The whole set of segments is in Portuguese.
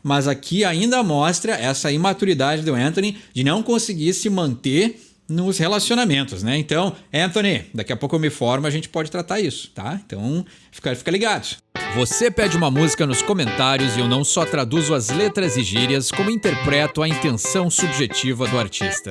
mas aqui ainda mostra essa imaturidade do Anthony de não conseguir se manter nos relacionamentos, né? Então, Anthony, daqui a pouco eu me formo, a gente pode tratar isso, tá? Então, fica ligado. Você pede uma música nos comentários e eu não só traduzo as letras e gírias, como interpreto a intenção subjetiva do artista.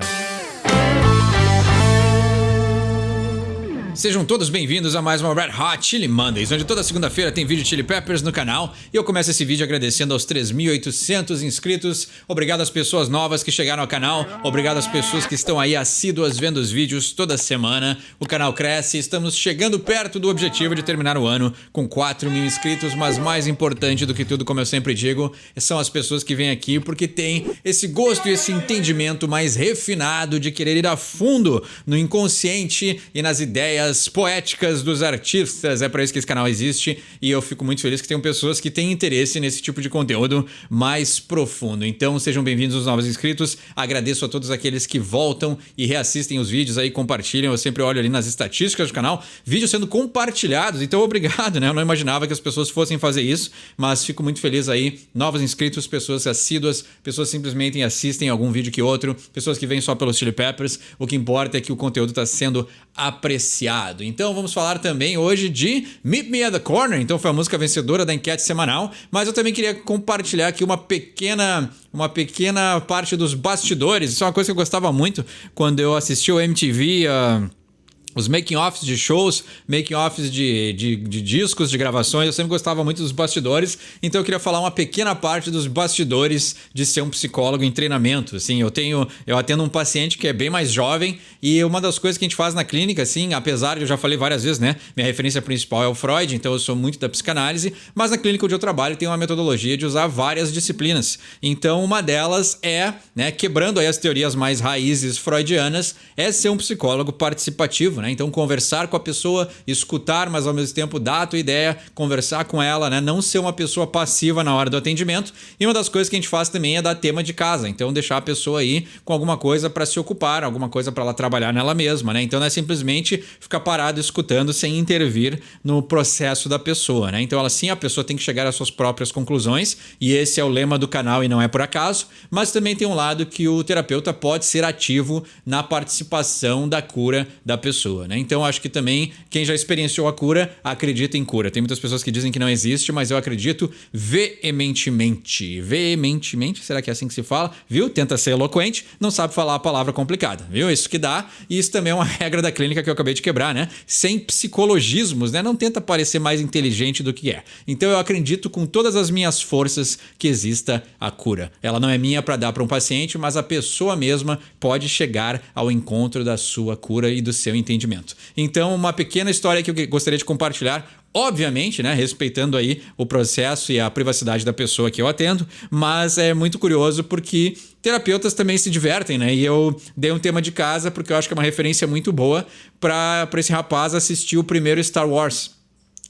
Sejam todos bem-vindos a mais uma Red Hot Chili Mondays, onde toda segunda-feira tem vídeo Chili Peppers no canal. E eu começo esse vídeo agradecendo aos 3.800 inscritos. Obrigado às pessoas novas que chegaram ao canal. Obrigado às pessoas que estão aí assíduas vendo os vídeos toda semana. O canal cresce, estamos chegando perto do objetivo de terminar o ano com 4.000 inscritos. Mas mais importante do que tudo, como eu sempre digo, são as pessoas que vêm aqui porque têm esse gosto e esse entendimento mais refinado de querer ir a fundo no inconsciente e nas ideias poéticas dos artistas. É para isso que esse canal existe e eu fico muito feliz que tenham pessoas que têm interesse nesse tipo de conteúdo mais profundo. Então sejam bem-vindos os novos inscritos. Agradeço a todos aqueles que voltam e reassistem os vídeos aí, compartilham. Eu sempre olho ali nas estatísticas do canal, vídeos sendo compartilhados, então obrigado, né? Eu não imaginava que as pessoas fossem fazer isso, mas fico muito feliz aí. Novos inscritos, pessoas assíduas, pessoas simplesmente assistem algum vídeo que outro, pessoas que vêm só pelos Chili Peppers. O que importa é que o conteúdo está sendo apreciado. Então vamos falar também hoje de Meet Me at the Corner. Então foi a música vencedora da enquete semanal, mas eu também queria compartilhar aqui uma pequena parte dos bastidores. Isso é uma coisa que eu gostava muito quando eu assisti o MTV, os making-offs de shows, making-offs de discos, de gravações. Eu sempre gostava muito dos bastidores, então eu queria falar uma pequena parte dos bastidores de ser um psicólogo em treinamento. Assim, eu atendo um paciente que é bem mais jovem e uma das coisas que a gente faz na clínica, assim, apesar de eu já falei várias vezes, né? Minha referência principal é o Freud, então eu sou muito da psicanálise, mas na clínica onde eu trabalho tem uma metodologia de usar várias disciplinas. Então uma delas é, né, quebrando aí as teorias mais raízes freudianas, é ser um psicólogo participativo, né? Então conversar com a pessoa, escutar, mas ao mesmo tempo dar a tua ideia, conversar com ela, né? Não ser uma pessoa passiva na hora do atendimento. E uma das coisas que a gente faz também é dar tema de casa, então deixar a pessoa aí com alguma coisa para se ocupar, alguma coisa para ela trabalhar nela mesma, né? Então não é simplesmente ficar parado escutando sem intervir no processo da pessoa, né? Então a pessoa tem que chegar às suas próprias conclusões e esse é o lema do canal e não é por acaso, mas também tem um lado que o terapeuta pode ser ativo na participação da cura da pessoa, né? Então acho que também quem já experienciou a cura acredita em cura. Tem muitas pessoas que dizem que não existe, mas eu acredito veementemente. Veementemente, será que é assim que se fala? Viu? Tenta ser eloquente, não sabe falar a palavra complicada, viu? Isso que dá, e isso também é uma regra da clínica que eu acabei de quebrar, né? Sem psicologismos, né? Não tenta parecer mais inteligente do que é. Então eu acredito com todas as minhas forças que exista a cura. Ela não é minha para dar para um paciente, mas a pessoa mesma pode chegar ao encontro da sua cura e do seu entendimento. Então, uma pequena história que eu gostaria de compartilhar, obviamente, né, respeitando aí o processo e a privacidade da pessoa que eu atendo, mas é muito curioso porque terapeutas também se divertem, né? E eu dei um tema de casa porque eu acho que é uma referência muito boa para esse rapaz assistir o primeiro Star Wars,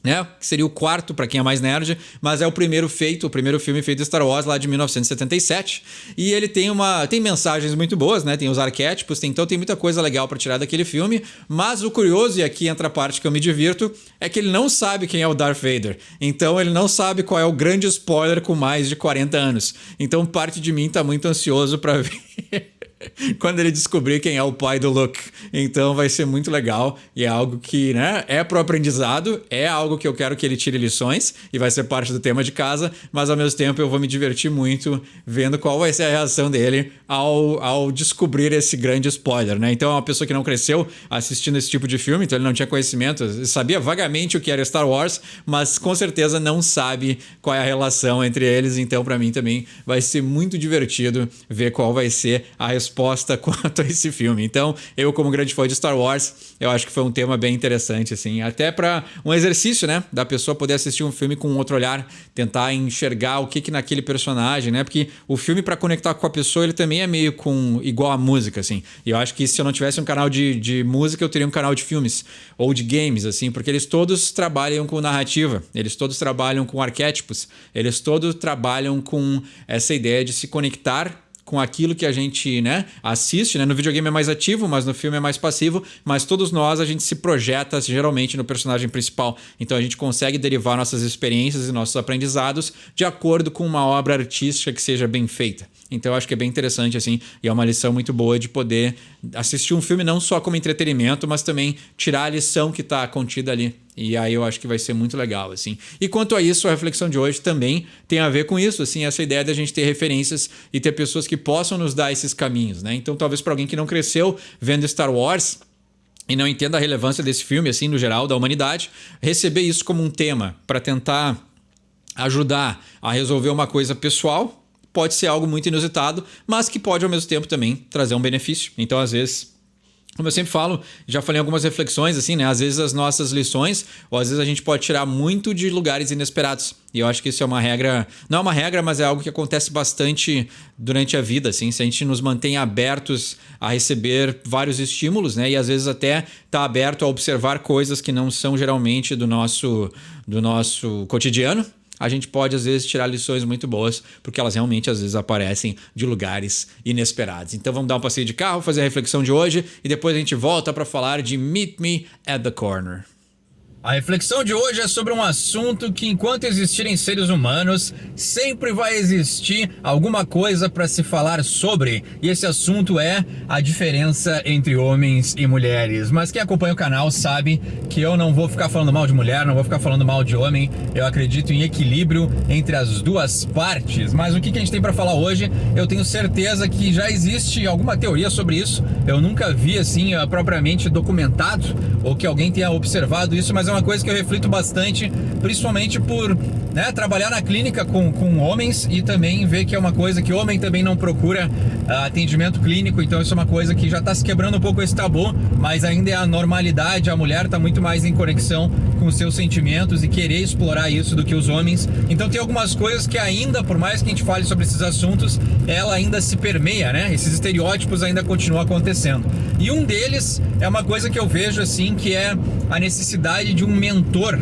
né? Que seria o quarto para quem é mais nerd, mas é o primeiro filme feito de Star Wars lá de 1977. E ele tem mensagens muito boas, né? Tem os arquétipos, então tem muita coisa legal para tirar daquele filme, mas o curioso, e aqui entra a parte que eu me divirto, é que ele não sabe quem é o Darth Vader. Então ele não sabe qual é o grande spoiler com mais de 40 anos. Então parte de mim tá muito ansioso para ver quando ele descobrir quem é o pai do Luke. Então vai ser muito legal e é algo que, né, é pro aprendizado, é algo que eu quero que ele tire lições e vai ser parte do tema de casa, mas ao mesmo tempo eu vou me divertir muito vendo qual vai ser a reação dele ao descobrir esse grande spoiler, né? Então é uma pessoa que não cresceu assistindo esse tipo de filme, então ele não tinha conhecimento, sabia vagamente o que era Star Wars, mas com certeza não sabe qual é a relação entre eles, então para mim também vai ser muito divertido ver qual vai ser a resposta quanto a esse filme. Então, eu como grande fã de Star Wars, eu acho que foi um tema bem interessante, assim, até para um exercício, né, da pessoa poder assistir um filme com outro olhar, tentar enxergar o que naquele personagem, né, porque o filme para conectar com a pessoa, ele também é meio igual a música, assim, e eu acho que se eu não tivesse um canal de música, eu teria um canal de filmes, ou de games, assim, porque eles todos trabalham com narrativa, eles todos trabalham com arquétipos, eles todos trabalham com essa ideia de se conectar com aquilo que a gente, né, assiste, né? No videogame é mais ativo, mas no filme é mais passivo, mas todos nós a gente se projeta geralmente no personagem principal. Então a gente consegue derivar nossas experiências e nossos aprendizados de acordo com uma obra artística que seja bem feita. Então eu acho que é bem interessante, assim, e é uma lição muito boa de poder assistir um filme não só como entretenimento, mas também tirar a lição que está contida ali. E aí eu acho que vai ser muito legal, assim. E quanto a isso, a reflexão de hoje também tem a ver com isso, assim, essa ideia da gente ter referências e ter pessoas que possam nos dar esses caminhos, né? Então talvez para alguém que não cresceu vendo Star Wars e não entenda a relevância desse filme, assim, no geral, da humanidade, receber isso como um tema para tentar ajudar a resolver uma coisa pessoal pode ser algo muito inusitado, mas que pode ao mesmo tempo também trazer um benefício. Então, às vezes, como eu sempre falo, já falei em algumas reflexões, assim, né? Às vezes as nossas lições, ou às vezes a gente pode tirar muito de lugares inesperados. E eu acho que isso é uma regra, não é uma regra, mas é algo que acontece bastante durante a vida, assim. Se a gente nos mantém abertos a receber vários estímulos, né? E às vezes até tá aberto a observar coisas que não são geralmente do nosso cotidiano, a gente pode às vezes tirar lições muito boas, porque elas realmente às vezes aparecem de lugares inesperados. Então vamos dar um passeio de carro, fazer a reflexão de hoje e depois a gente volta para falar de Meet Me at the Corner. A reflexão de hoje é sobre um assunto que, enquanto existirem seres humanos, sempre vai existir alguma coisa para se falar sobre. E esse assunto é a diferença entre homens e mulheres. Mas quem acompanha o canal sabe que eu não vou ficar falando mal de mulher, não vou ficar falando mal de homem. Eu acredito em equilíbrio entre as duas partes. Mas o que a gente tem para falar hoje, eu tenho certeza que já existe alguma teoria sobre isso. Eu nunca vi, assim, propriamente documentado ou que alguém tenha observado isso, mas é uma coisa que eu reflito bastante, principalmente por, né, trabalhar na clínica com homens e também ver que é uma coisa que homem também não procura atendimento clínico, então isso é uma coisa que já está se quebrando um pouco esse tabu, mas ainda é a normalidade. A mulher está muito mais em conexão com os seus sentimentos e querer explorar isso do que os homens. Então tem algumas coisas que ainda, por mais que a gente fale sobre esses assuntos, ela ainda se permeia, né? Esses estereótipos ainda continuam acontecendo. E um deles é uma coisa que eu vejo, assim, que é a necessidade de um mentor.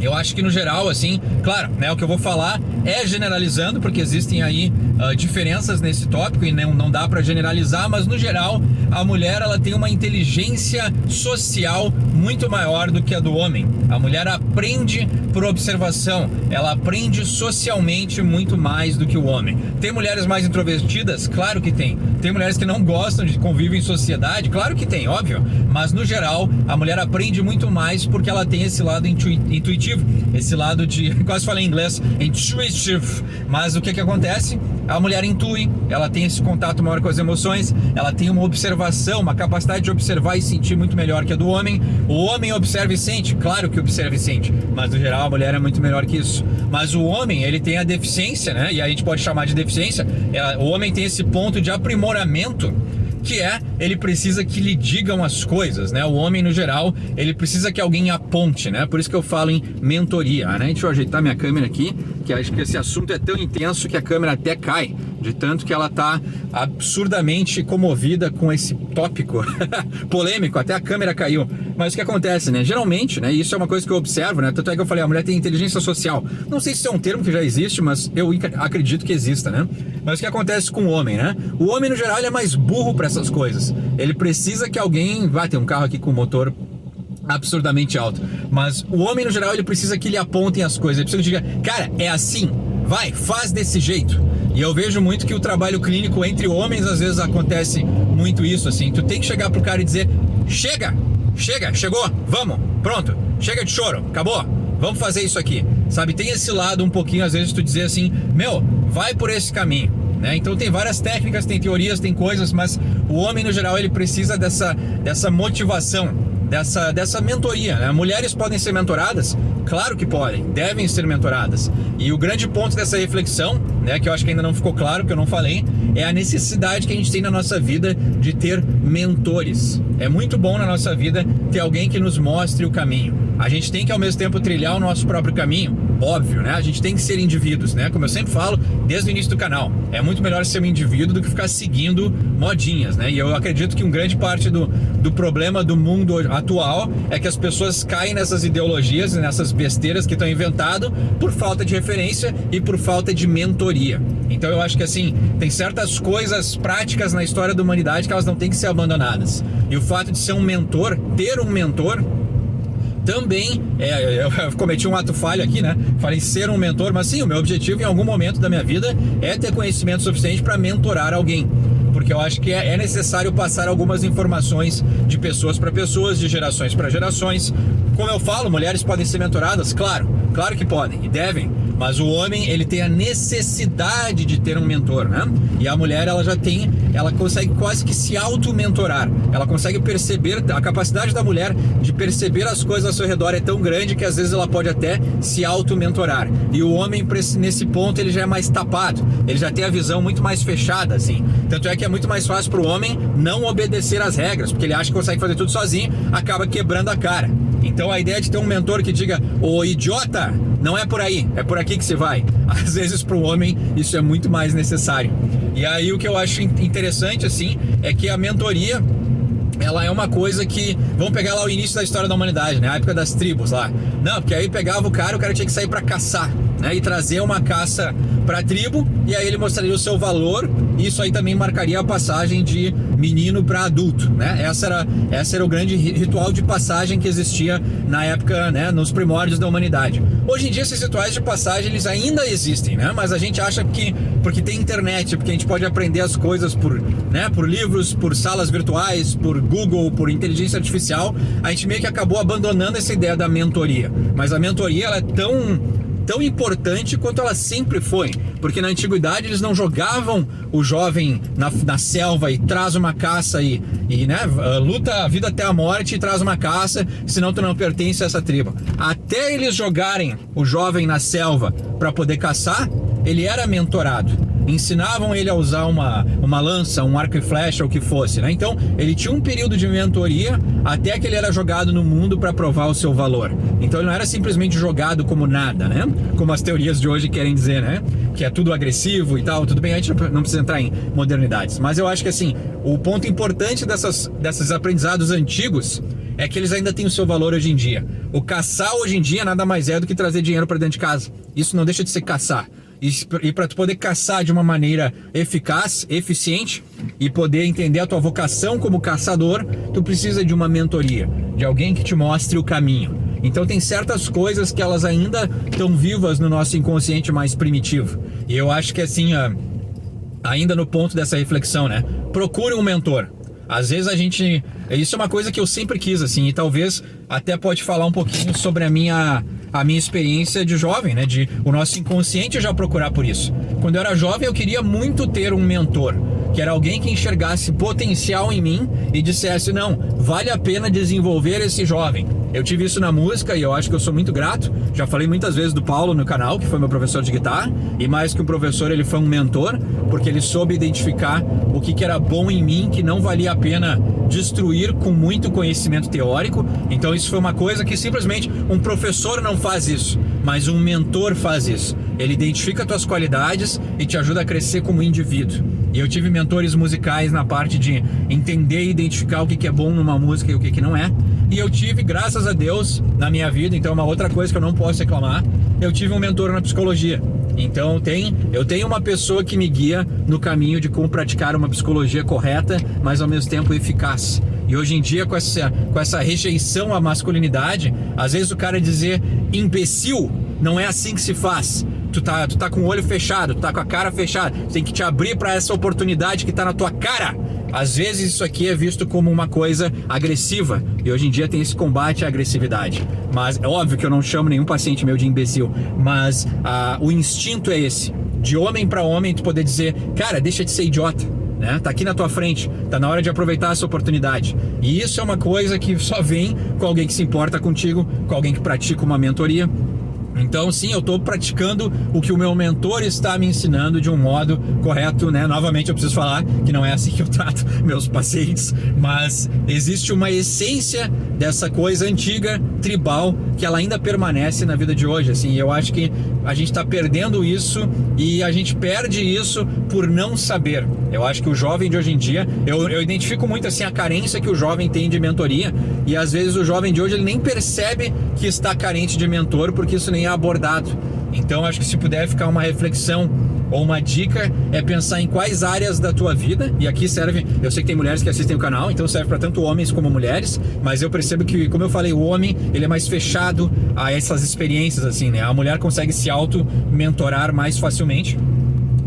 Eu acho que no geral, assim, claro, né, o que eu vou falar é generalizando, porque existem aí diferenças nesse tópico e não dá para generalizar, mas no geral a mulher, ela tem uma inteligência social muito maior do que a do homem. A mulher aprende por observação, ela aprende socialmente muito mais do que o homem. Tem mulheres mais introvertidas? Claro que tem. Tem mulheres que não gostam de convívio em sociedade? Claro que tem, óbvio. Mas no geral, a mulher aprende muito mais porque ela tem esse lado intuitivo, esse lado de, quase falei em inglês, intuitive. Mas o que acontece? A mulher intui, ela tem esse contato maior com as emoções, ela tem uma observação, uma capacidade de observar e sentir muito melhor que a do homem. O homem observa e sente, claro que observa e sente, mas no geral a mulher é muito melhor que isso. Mas o homem, ele tem a deficiência, né? E a gente pode chamar de deficiência. O homem tem esse ponto de aprimoramento, que é, ele precisa que lhe digam as coisas, né? O homem, no geral, ele precisa que alguém aponte, né? Por isso que eu falo em mentoria, né? Deixa eu ajeitar minha câmera aqui, que acho que esse assunto é tão intenso que a câmera até cai, de tanto que ela tá absurdamente comovida com esse tópico polêmico, até a câmera caiu. Mas o que acontece, né? Geralmente, né? Isso é uma coisa que eu observo, né? Tanto é que eu falei, a mulher tem inteligência social. Não sei se isso é um termo que já existe, mas eu acredito que exista, né? Mas o que acontece com o homem, né? O homem, no geral, ele é mais burro para essas coisas. Ele precisa que alguém... Vai ter um carro aqui com motor absurdamente alto. Mas o homem, no geral, ele precisa que lhe apontem as coisas. Ele precisa que diga, cara, é assim, vai, faz desse jeito. E eu vejo muito que o trabalho clínico entre homens, às vezes acontece muito isso, assim. Tu tem que chegar pro cara e dizer, chega, chegou, vamos, pronto, chega de choro, acabou, vamos fazer isso aqui. Sabe, tem esse lado um pouquinho, às vezes tu dizer assim, meu, vai por esse caminho, né? Então tem várias técnicas, tem teorias, tem coisas, mas o homem, no geral, ele precisa dessa motivação, dessa mentoria, né? Mulheres podem ser mentoradas? Claro que podem, devem ser mentoradas. E o grande ponto dessa reflexão, né, que eu acho que ainda não ficou claro, que eu não falei, é a necessidade que a gente tem na nossa vida de ter mentores. É muito bom na nossa vida ter alguém que nos mostre o caminho. A gente tem que ao mesmo tempo trilhar o nosso próprio caminho, óbvio, né? A gente tem que ser indivíduos, né? Como eu sempre falo, desde o início do canal, é muito melhor ser um indivíduo do que ficar seguindo modinhas, né? E eu acredito que uma grande parte do problema do mundo atual é que as pessoas caem nessas ideologias e nessas besteiras que estão inventado por falta de referência e por falta de mentoria. Então eu acho que assim, tem certas coisas práticas na história da humanidade que elas não têm que ser abandonadas. E o fato de ser um mentor, ter um mentor, também, eu cometi um ato falho aqui, né? Falei ser um mentor, mas sim, o meu objetivo em algum momento da minha vida é ter conhecimento suficiente para mentorar alguém. Porque eu acho que é necessário passar algumas informações de pessoas para pessoas, de gerações para gerações. Como eu falo, mulheres podem ser mentoradas? Claro que podem e devem. Mas o homem, ele tem a necessidade de ter um mentor, né? E a mulher, ela consegue quase que se auto-mentorar. Ela consegue perceber, a capacidade da mulher de perceber as coisas ao seu redor é tão grande que às vezes ela pode até se auto-mentorar. E o homem, nesse ponto, ele já é mais tapado. Ele já tem a visão muito mais fechada, assim. Tanto é que é muito mais fácil para o homem não obedecer às regras, porque ele acha que consegue fazer tudo sozinho, acaba quebrando a cara. Então a ideia de ter um mentor que diga: ô idiota, não é por aí, é por aqui que você vai. Às vezes para o homem isso é muito mais necessário. E aí o que eu acho interessante assim é que a mentoria, ela é uma coisa que, vamos pegar lá o início da história da humanidade, né? A época das tribos lá. Não, porque aí pegava o cara tinha que sair para caçar, né? E trazer uma caça para a tribo, e aí ele mostraria o seu valor, e isso aí também marcaria a passagem de menino para adulto, né? Essa era o grande ritual de passagem que existia na época, né? Nos primórdios da humanidade. Hoje em dia esses rituais de passagem, eles ainda existem, né? Mas a gente acha que, porque tem internet, porque a gente pode aprender as coisas por livros, por salas virtuais, por Google, por inteligência artificial, a gente meio que acabou abandonando essa ideia da mentoria. Mas a mentoria, ela é tão importante quanto ela sempre foi, porque na antiguidade eles não jogavam o jovem na selva e traz uma caça né, luta a vida até a morte e traz uma caça, senão tu não pertence a essa tribo. Até eles jogarem o jovem na selva para poder caçar, ele era mentorado. Ensinavam ele a usar uma lança, um arco e flecha, o que fosse, né? Então, ele tinha um período de mentoria até que ele era jogado no mundo para provar o seu valor. Então, ele não era simplesmente jogado como nada, né? Como as teorias de hoje querem dizer, né? Que é tudo agressivo e tal. Tudo bem, a gente não precisa entrar em modernidades. Mas eu acho que, assim, o ponto importante desses aprendizados antigos é que eles ainda têm o seu valor hoje em dia. O caçar hoje em dia nada mais é do que trazer dinheiro para dentro de casa. Isso não deixa de ser caçar. E para tu poder caçar de uma maneira eficaz, eficiente e poder entender a tua vocação como caçador, tu precisa de uma mentoria, de alguém que te mostre o caminho. Então tem certas coisas que elas ainda estão vivas no nosso inconsciente mais primitivo. E eu acho que assim, ainda no ponto dessa reflexão, né? Procure um mentor. Às vezes isso é uma coisa que eu sempre quis, assim, e talvez até pode falar um pouquinho sobre a minha experiência de jovem, né? De o nosso inconsciente já procurar por isso. Quando eu era jovem, eu queria muito ter um mentor, que era alguém que enxergasse potencial em mim e dissesse: não, vale a pena desenvolver esse jovem. Eu tive isso na música e eu acho que eu sou muito grato. Já falei muitas vezes do Paulo no canal, que foi meu professor de guitarra, e mais que um professor, ele foi um mentor, porque ele soube identificar o que era bom em mim, que não valia a pena destruir com muito conhecimento teórico. Então isso foi uma coisa que simplesmente um professor não faz isso, mas um mentor faz isso. Ele identifica tuas qualidades e te ajuda a crescer como indivíduo. E eu tive mentores musicais na parte de entender e identificar o que é bom numa música e o que não é. E eu tive, graças a Deus, na minha vida, então é uma outra coisa que eu não posso reclamar, eu tive um mentor na psicologia. Então eu tenho uma pessoa que me guia no caminho de como praticar uma psicologia correta, mas ao mesmo tempo eficaz. E hoje em dia, com essa rejeição à masculinidade, às vezes o cara dizer imbecil, não é assim que se faz. Tu tá com o olho fechado, tu tá com a cara fechada, tu tem que te abrir para essa oportunidade que tá na tua cara. Às vezes isso aqui é visto como uma coisa agressiva, e hoje em dia tem esse combate à agressividade. Mas é óbvio que eu não chamo nenhum paciente meu de imbecil, mas o instinto é esse, de homem para homem, tu poder dizer: cara, deixa de ser idiota, né? Tá aqui na tua frente, tá na hora de aproveitar essa oportunidade. E isso é uma coisa que só vem com alguém que se importa contigo, com alguém que pratica uma mentoria. Então, sim, eu estou praticando o que o meu mentor está me ensinando de um modo correto, né? Novamente, eu preciso falar que não é assim que eu trato meus pacientes, mas existe uma essência dessa coisa antiga, tribal, que ela ainda permanece na vida de hoje, assim. Eu acho que a gente está perdendo isso e a gente perde isso por não saber. Eu acho que o jovem de hoje em dia, eu identifico muito, assim, a carência que o jovem tem de mentoria, e às vezes o jovem de hoje, ele nem percebe que está carente de mentor, porque isso nem é abordado. Então acho que se puder ficar uma reflexão ou uma dica, é pensar em quais áreas da tua vida, e aqui serve, eu sei que tem mulheres que assistem o canal, então serve para tanto homens como mulheres, mas eu percebo que, como eu falei, o homem, ele é mais fechado a essas experiências, assim, né? A mulher consegue se auto-mentorar mais facilmente.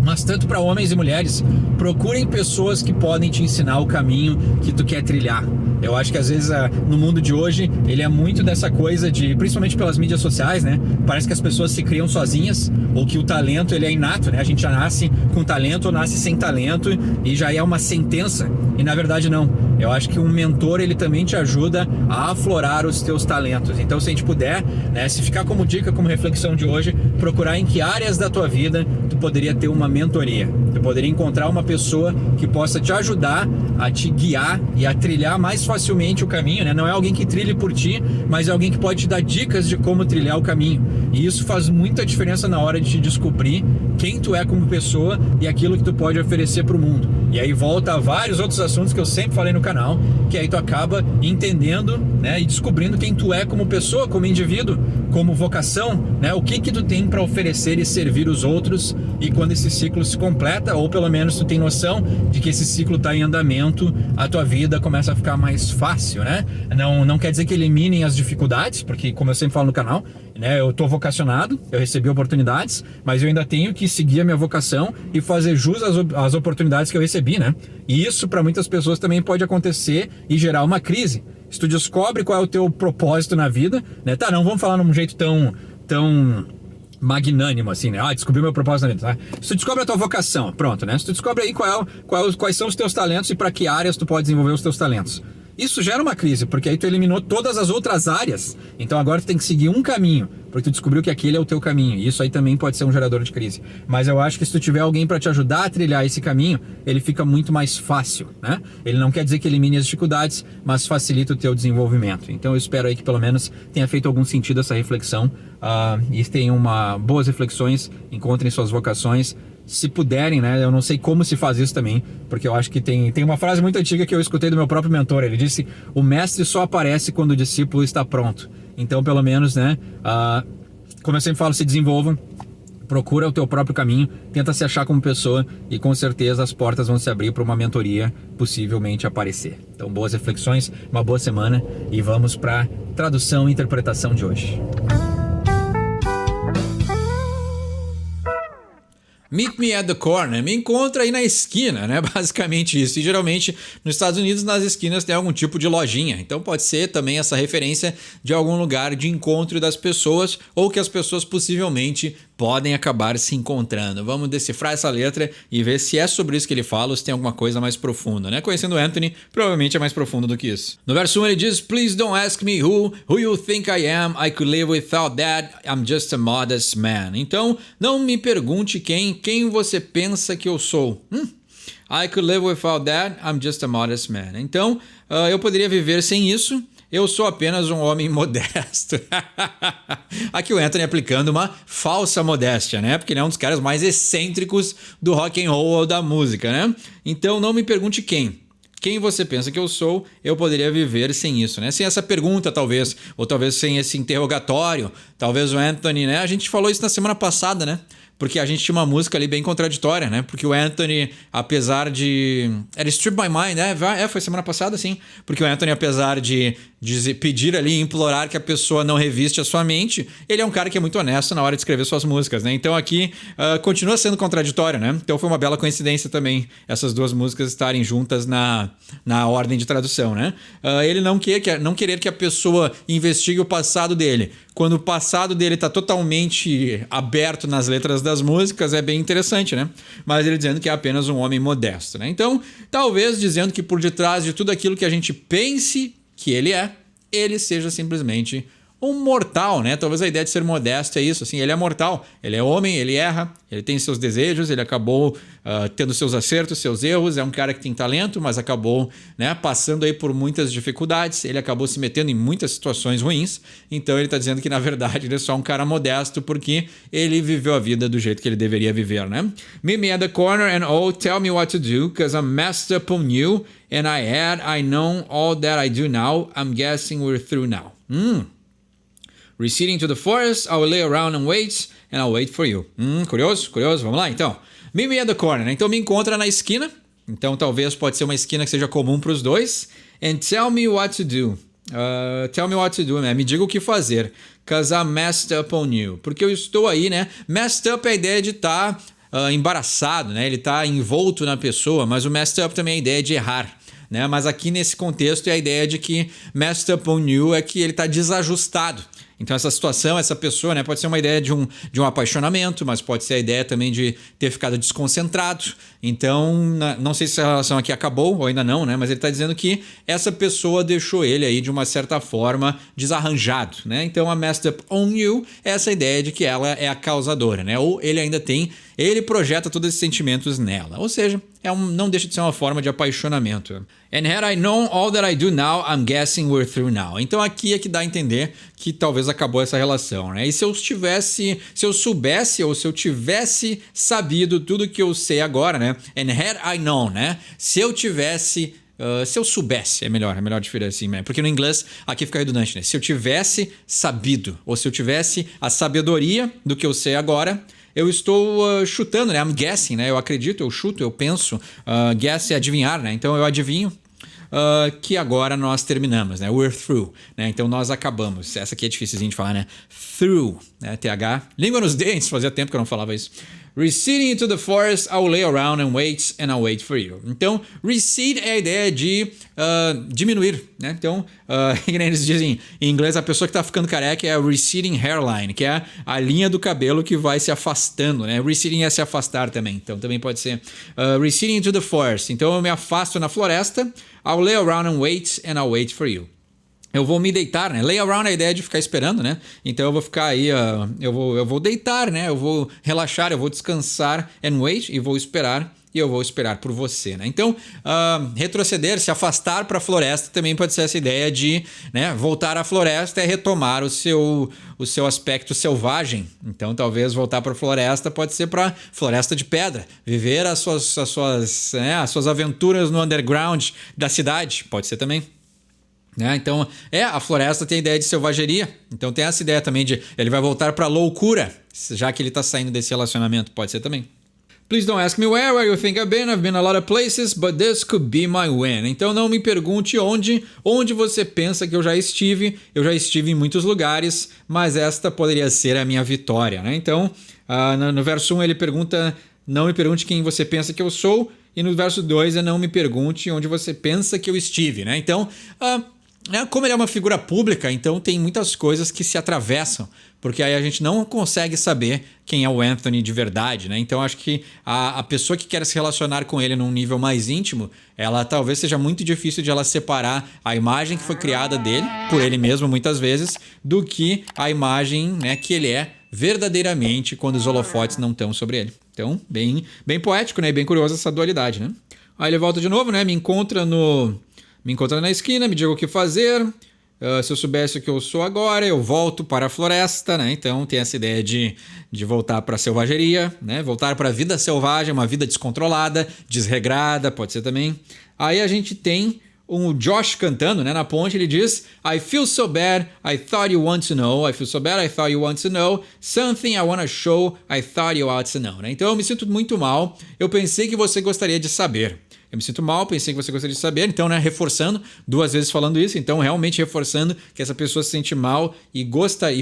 Mas tanto para homens e mulheres, procurem pessoas que podem te ensinar o caminho que tu quer trilhar. Eu acho que às vezes no mundo de hoje, ele é muito dessa coisa de, principalmente pelas mídias sociais, né? Parece que as pessoas se criam sozinhas, ou que o talento, ele é inato, né? A gente já nasce com talento ou nasce sem talento e já é uma sentença. E na verdade não. Eu acho que um mentor, ele também te ajuda a aflorar os teus talentos. Então, se a gente puder, né, se ficar como dica, como reflexão de hoje, procurar em que áreas da tua vida tu poderia ter uma mentoria. Tu poderia encontrar uma pessoa que possa te ajudar a te guiar e a trilhar mais facilmente o caminho, né? Não é alguém que trilhe por ti, mas é alguém que pode te dar dicas de como trilhar o caminho. E isso faz muita diferença na hora de te descobrir quem tu é como pessoa e aquilo que tu pode oferecer para o mundo. E aí volta a vários outros assuntos que eu sempre falei no canal, que aí tu acaba entendendo, né, e descobrindo quem tu é como pessoa, como indivíduo, como vocação, né, o que tu tem para oferecer e servir os outros. E quando esse ciclo se completa, ou pelo menos tu tem noção de que esse ciclo está em andamento, a tua vida começa a ficar mais fácil, né? Não quer dizer que eliminem as dificuldades, porque, como eu sempre falo no canal, né, eu tô vocacionado, eu recebi oportunidades, mas eu ainda tenho que seguir a minha vocação e fazer jus às oportunidades que eu recebi, né? E isso para muitas pessoas também pode acontecer e gerar uma crise. Se tu descobre qual é o teu propósito na vida, né? Tá, não vamos falar num jeito tão magnânimo assim, né? Descobri meu propósito na vida, tá? Se tu descobre a tua vocação, pronto, né? Se tu descobre aí quais são os teus talentos e para que áreas tu pode desenvolver os teus talentos. Isso gera uma crise, porque aí tu eliminou todas as outras áreas. Então agora tu tem que seguir um caminho, porque tu descobriu que aquele é o teu caminho. E isso aí também pode ser um gerador de crise. Mas eu acho que se tu tiver alguém para te ajudar a trilhar esse caminho, ele fica muito mais fácil, né? Ele não quer dizer que elimine as dificuldades, mas facilita o teu desenvolvimento. Então eu espero aí que pelo menos tenha feito algum sentido essa reflexão, e tenham boas reflexões, encontrem suas vocações. Se puderem, né? Eu não sei como se faz isso também, porque eu acho que tem uma frase muito antiga que eu escutei do meu próprio mentor. Ele disse: o mestre só aparece quando o discípulo está pronto. Então, pelo menos, né? Como eu sempre falo, se desenvolvam, procura o teu próprio caminho, tenta se achar como pessoa e com certeza as portas vão se abrir para uma mentoria possivelmente aparecer. Então, boas reflexões, uma boa semana e vamos para tradução e interpretação de hoje. Meet me at the corner, me encontra aí na esquina, né? Basicamente isso. E geralmente nos Estados Unidos, nas esquinas tem algum tipo de lojinha. Então pode ser também essa referência de algum lugar de encontro das pessoas ou que as pessoas possivelmente podem acabar se encontrando. Vamos decifrar essa letra e ver se é sobre isso que ele fala ou se tem alguma coisa mais profunda, né? Conhecendo o Anthony, provavelmente é mais profundo do que isso. No verso 1 ele diz: Please don't ask me who you think I am. I could live without that. I'm just a modest man. Então, não me pergunte quem você pensa que eu sou. I could live without that. I'm just a modest man. Então, eu poderia viver sem isso. Eu sou apenas um homem modesto. Aqui o Anthony aplicando uma falsa modéstia, né? Porque ele é um dos caras mais excêntricos do rock and roll ou da música, né? Então não me pergunte quem você pensa que eu sou, eu poderia viver sem isso, né? Sem essa pergunta, talvez, ou talvez sem esse interrogatório. Talvez o Anthony, né? A gente falou isso na semana passada, né? Porque a gente tinha uma música ali bem contraditória, né? Porque o Anthony, apesar de... Era Strip My Mind, né? Foi semana passada, sim. Porque o Anthony, apesar de pedir ali, implorar que a pessoa não reviste a sua mente, ele é um cara que é muito honesto na hora de escrever suas músicas, né? Então aqui continua sendo contraditório, né? Então foi uma bela coincidência também essas duas músicas estarem juntas na ordem de tradução, né? Ele não querer que a pessoa investigue o passado dele, quando o passado dele está totalmente aberto nas letras das músicas, é bem interessante, né? Mas ele dizendo que é apenas um homem modesto, né? Então, talvez dizendo que por detrás de tudo aquilo que a gente pense que ele seja simplesmente um mortal, né? Talvez a ideia de ser modesto é isso, assim, ele é mortal, ele é homem, ele erra, ele tem seus desejos, ele acabou tendo seus acertos, seus erros, é um cara que tem talento, mas acabou, né, passando aí por muitas dificuldades, ele acabou se metendo em muitas situações ruins, então ele está dizendo que na verdade ele é só um cara modesto porque ele viveu a vida do jeito que ele deveria viver, né? Meet me at the corner and oh, tell me what to do, cause I'm messed up on you, and I know all that I do now, I'm guessing we're through now. Receding to the forest, I will lay around and wait, and I'll wait for you. Curioso? Curioso? Vamos lá, então. Meet me at the corner, né? Então me encontra na esquina. Então talvez pode ser uma esquina que seja comum para os dois. And tell me what to do. Tell me what to do, né? Me diga o que fazer. Cause I'm messed up on you. Porque eu estou aí, né? Messed up é a ideia de estar embaraçado, né? Ele está envolto na pessoa, mas o messed up também é a ideia de errar. Né? Mas aqui nesse contexto é a ideia de que messed up on you é que ele está desajustado. Então essa situação, essa pessoa, né, pode ser uma ideia de um apaixonamento, mas pode ser a ideia também de ter ficado desconcentrado. Então, não sei se a relação aqui acabou ou ainda não, né? Mas ele está dizendo que essa pessoa deixou ele aí de uma certa forma desarranjado, né? Então a messed up on you é essa ideia de que ela é a causadora, né? Ou ele projeta todos esses sentimentos nela. Ou seja, não deixa de ser uma forma de apaixonamento. And had I known all that I do now, I'm guessing we're through now. Então aqui é que dá a entender que talvez acabou essa relação, né? E se eu soubesse ou se eu tivesse sabido tudo que eu sei agora, né? And had I known, né? Se eu soubesse, é melhor diferir assim, né? Porque no inglês aqui fica redundante, né? Se eu tivesse sabido, ou se eu tivesse a sabedoria do que eu sei agora, eu estou chutando, né? I'm guessing, né? Eu acredito, eu chuto, eu penso. Guess é adivinhar, né? Então eu adivinho que agora nós terminamos, né? We're through, né? Então nós acabamos. Essa aqui é difícilzinho de falar, né? Through, né? TH. Língua nos dentes, fazia tempo que eu não falava isso. Receding into the forest, I'll lay around and I'll wait for you. Então, recede é a ideia de diminuir, né? Então, que nem eles dizem em inglês, a pessoa que está ficando careca é a receding hairline, que é a linha do cabelo que vai se afastando, né? Receding é se afastar também, então também pode ser receding into the forest. Então, eu me afasto na floresta, I'll lay around and I'll wait for you. Eu vou me deitar, né? Lay around é a ideia de ficar esperando, né? Então eu vou ficar aí, eu vou deitar, né? Eu vou relaxar, eu vou descansar and wait, e vou esperar, e eu vou esperar por você, né? Então, retroceder, se afastar para a floresta também pode ser essa ideia de, né, voltar à floresta é retomar o seu aspecto selvagem. Então, talvez voltar para a floresta pode ser para floresta de pedra, viver as suas aventuras no underground da cidade, pode ser também. Né? Então, a floresta tem a ideia de selvageria. Então tem essa ideia também de ele vai voltar para loucura, já que ele está saindo desse relacionamento. Pode ser também. Please don't ask me where you think I've been a lot of places, but this could be my win. Então não me pergunte onde você pensa que eu já estive em muitos lugares, mas esta poderia ser a minha vitória, né? Então, no verso 1 ele pergunta, não me pergunte quem você pensa que eu sou, e no verso 2 é não me pergunte onde você pensa que eu estive, né? Então, como ele é uma figura pública, então tem muitas coisas que se atravessam, porque aí a gente não consegue saber quem é o Anthony de verdade, né? Então acho que a pessoa que quer se relacionar com ele num nível mais íntimo, ela talvez seja muito difícil de ela separar a imagem que foi criada dele, por ele mesmo muitas vezes, do que a imagem, né, que ele é verdadeiramente quando os holofotes não estão sobre ele. Então, bem poético, né? Bem curiosa essa dualidade, né? Aí ele volta de novo, né? Me encontra na esquina, me diga o que fazer. Se eu soubesse o que eu sou agora, eu volto para a floresta, né? Então tem essa ideia de voltar para a selvageria, né? Voltar para a vida selvagem, uma vida descontrolada, desregrada, pode ser também. Aí a gente tem o Josh cantando, né? Na ponte ele diz: I feel so bad, I thought you want to know. I feel so bad, I thought you want to know. Something I wanna show, I thought you ought to know. Né? Então eu me sinto muito mal, eu pensei que você gostaria de saber. Eu me sinto mal, pensei que você gostaria de saber. Então, né, reforçando, 2 vezes falando isso. Então, realmente reforçando que essa pessoa se sente mal e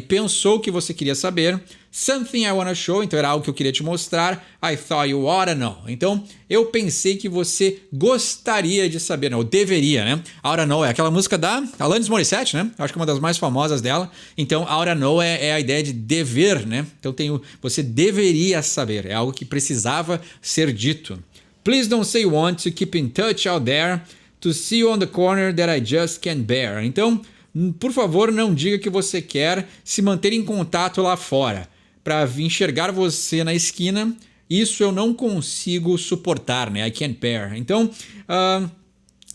pensou que você queria saber. Something I wanna show. Então, era algo que eu queria te mostrar. I thought you oughta know. Então, eu pensei que você gostaria de saber. Não, ou deveria, né? Oughta know é aquela música da Alanis Morissette, né? Acho que é uma das mais famosas dela. Então, oughta know é a ideia de dever, né? Então, você deveria saber. É algo que precisava ser dito. Please don't say you want to keep in touch out there to see you on the corner that I just can't bear. Então, Por favor, não diga que você quer se manter em contato lá fora. Para enxergar você na esquina, isso eu não consigo suportar, né? I can't bear. Então,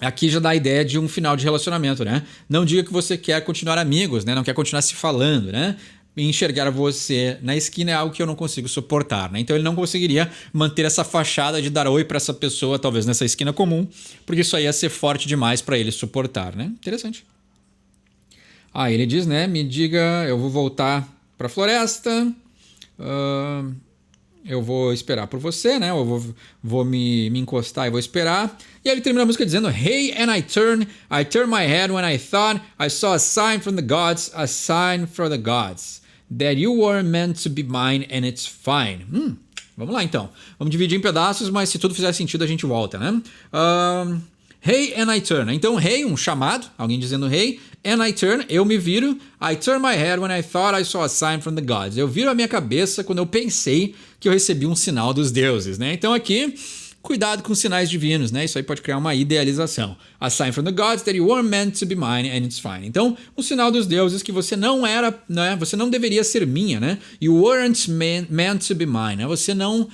aqui já dá a ideia de um final de relacionamento, né? Não diga que você quer continuar amigos, né? Não quer continuar se falando, né? Enxergar você na esquina é algo que eu não consigo suportar, né? Então ele não conseguiria manter essa fachada de dar oi para essa pessoa, talvez nessa esquina comum, porque isso aí ia ser forte demais para ele suportar, né? Interessante. Ele diz, né? Me diga, eu vou voltar para a floresta, eu vou esperar por você, né? Eu vou me encostar e vou esperar. E aí ele termina a música dizendo: Hey, and I turned my head when I thought I saw a sign from the gods, a sign from the gods, that you were meant to be mine and it's fine. Vamos lá então. Vamos dividir em pedaços, mas se tudo fizer sentido a gente volta, né? Hey, and I turn. Então, hey, um chamado, alguém dizendo hey, and I turn, eu me viro. I turn my head when I thought I saw a sign from the gods. Eu viro a minha cabeça quando eu pensei que eu recebi um sinal dos deuses, né? Então aqui, cuidado com sinais divinos, né? Isso aí pode criar uma idealização. A sign from the gods that you were meant to be mine and it's fine. Então, um sinal dos deuses que você não era, né? Você não deveria ser minha, né? You weren't meant to be mine, né? Você não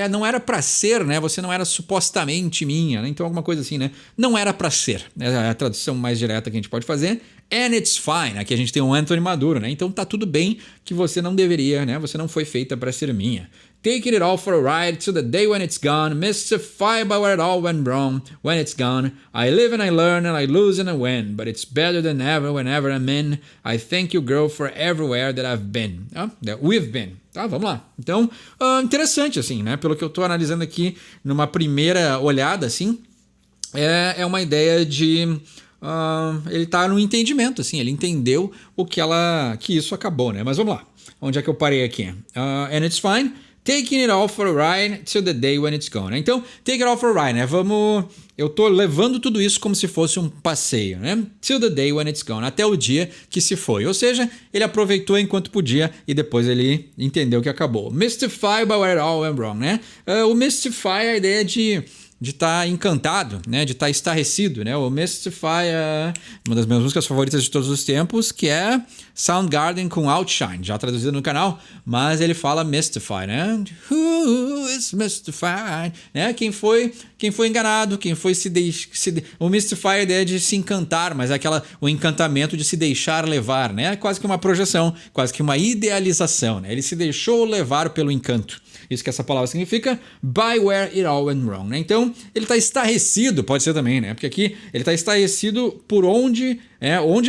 não era para ser, né? Você não era supostamente minha, né? Então alguma coisa assim, né? Não era para ser. É a tradução mais direta que a gente pode fazer. And it's fine. Aqui a gente tem um Anthony Maduro, né? Então tá tudo bem que você não deveria, né? Você não foi feita para ser minha. Take it all for a ride till the day when it's gone. Mystified by where it all went wrong. When it's gone, I live and I learn and I lose and I win. But it's better than ever whenever I'm in. I thank you, girl, for everywhere that I've been. That we've been. Tá, vamos lá. Então, interessante, assim, né? Pelo que eu tô analisando aqui numa primeira olhada, assim, é uma ideia de... ele tá no entendimento, assim, ele entendeu que isso acabou, né? Mas vamos lá. Onde é que eu parei aqui? And it's fine. Taking it all for a ride till the day when it's gone. Então, take it all for a ride, né? Eu tô levando tudo isso como se fosse um passeio, né? Till the day when it's gone. Até o dia que se foi. Ou seja, ele aproveitou enquanto podia e depois ele entendeu que acabou. Mystify by where it all went wrong, né? O mystify é a ideia de estar encantado, né? De estar estarrecido, né? O Mystify é uma das minhas músicas favoritas de todos os tempos, que é Soundgarden com Outshine, já traduzido no canal, mas ele fala Mystify, né? Who is mystified? Né? Quem foi enganado, quem foi o Mystify é a ideia de se encantar, mas é o encantamento de se deixar levar, né? Quase que uma projeção, quase que uma idealização, né? Ele se deixou levar pelo encanto. Isso que essa palavra significa, by where it all went wrong, né? Então, ele está estarrecido, pode ser também, né? Porque aqui ele está estarrecido por onde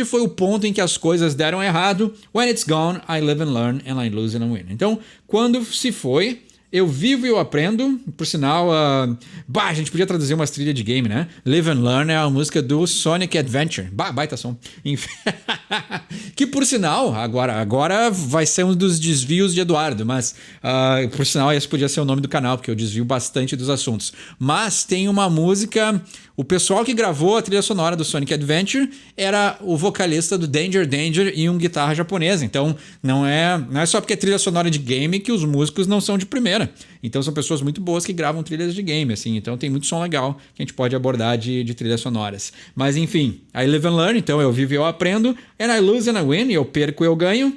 foi o ponto em que as coisas deram errado. When it's gone, I live and learn and I lose and I win. Então, quando se foi, eu vivo e eu aprendo. Por sinal, a gente podia traduzir umas trilhas de game, né? Live and Learn é a música do Sonic Adventure. Baita som. Que por sinal, agora vai ser um dos desvios de Eduardo, mas por sinal esse podia ser o nome do canal, porque eu desvio bastante dos assuntos. Mas tem uma música... O pessoal que gravou a trilha sonora do Sonic Adventure era o vocalista do Danger Danger e um guitarra japonesa. Então não é só porque é trilha sonora de game que os músicos não são de primeira. Então são pessoas muito boas que gravam trilhas de game, assim. Então tem muito som legal que a gente pode abordar de trilhas sonoras. Mas enfim, I live and learn, então eu vivo e eu aprendo. And I lose and I win, eu perco e eu ganho.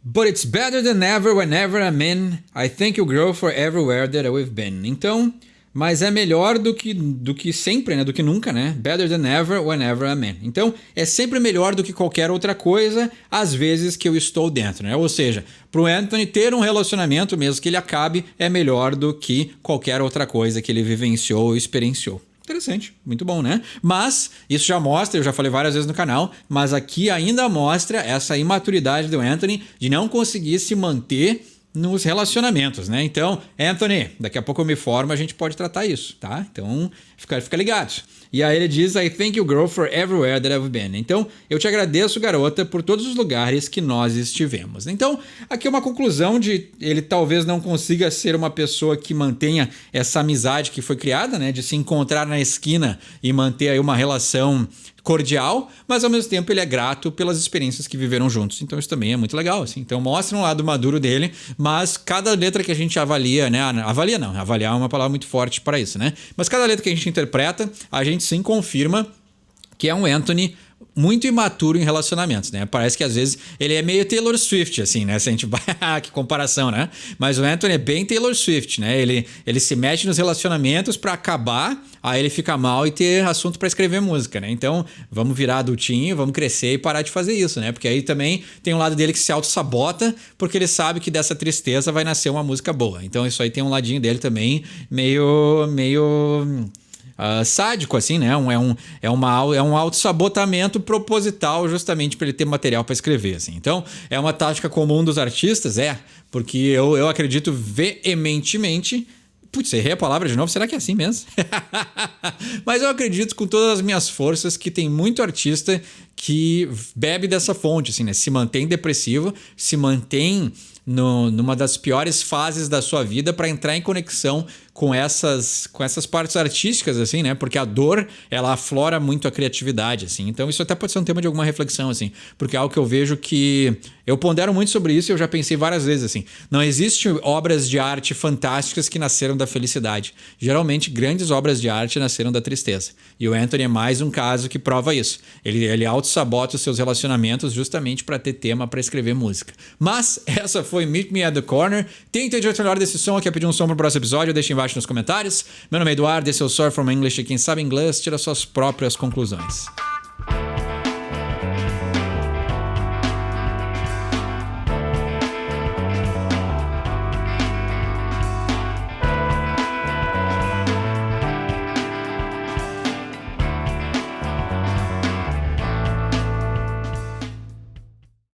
But it's better than ever whenever I'm in. I thank you, girl, for everywhere that we've been. Então... Mas é melhor do que sempre, né? Do que nunca, né? Better than ever, whenever I'm in. Então, é sempre melhor do que qualquer outra coisa, às vezes que eu estou dentro, né? Ou seja, pro Anthony ter um relacionamento, mesmo que ele acabe, é melhor do que qualquer outra coisa que ele vivenciou ou experienciou. Interessante, muito bom, né? Mas isso já mostra, eu já falei várias vezes no canal, mas aqui ainda mostra essa imaturidade do Anthony de não conseguir se manter nos relacionamentos, né? Então, Anthony, daqui a pouco eu me formo, a gente pode tratar isso, tá? Então, fica ligado. E aí ele diz, I thank you, girl, for everywhere that I've been. Então, eu te agradeço, garota, por todos os lugares que nós estivemos. Então, aqui é uma conclusão de ele talvez não consiga ser uma pessoa que mantenha essa amizade que foi criada, né? De se encontrar na esquina e manter aí uma relação cordial, mas ao mesmo tempo ele é grato pelas experiências que viveram juntos. Então isso também é muito legal, assim. Então mostra um lado maduro dele, mas cada letra que a gente avalia, né? Avaliar é uma palavra muito forte para isso, né? Mas cada letra que a gente interpreta, a gente sim confirma que é um Anthony muito imaturo em relacionamentos, né? Parece que às vezes ele é meio Taylor Swift, assim, né? Se a gente vai... que comparação, né? Mas o Anthony é bem Taylor Swift, né? Ele se mete nos relacionamentos pra acabar, aí ele fica mal e ter assunto pra escrever música, né? Então, vamos virar adultinho, vamos crescer e parar de fazer isso, né? Porque aí também tem um lado dele que se auto-sabota, porque ele sabe que dessa tristeza vai nascer uma música boa. Então, isso aí tem um ladinho dele também meio sádico, assim, né? É um autossabotamento proposital justamente para ele ter material para escrever, assim. Então, é uma tática comum dos artistas? Porque eu acredito veementemente. Putz, errei a palavra de novo, será que é assim mesmo? Mas eu acredito com todas as minhas forças que tem muito artista que bebe dessa fonte, assim, né? Se mantém depressivo, se mantém numa das piores fases da sua vida para entrar em conexão com essas partes artísticas, assim, né? Porque a dor, ela aflora muito a criatividade, assim. Então isso até pode ser um tema de alguma reflexão, assim. Porque é algo que eu vejo que... Eu pondero muito sobre isso e eu já pensei várias vezes, assim. Não existe obras de arte fantásticas que nasceram da felicidade. Geralmente, grandes obras de arte nasceram da tristeza. E o Anthony é mais um caso que prova isso. Ele auto-sabota os seus relacionamentos justamente para ter tema para escrever música. Mas essa foi Meet Me at the Corner. Tenta de melhor desse som, quer pedir um som pro próximo episódio, deixa embaixo nos comentários. Meu nome é Eduardo, esse é o Surf from English e quem sabe inglês tira suas próprias conclusões.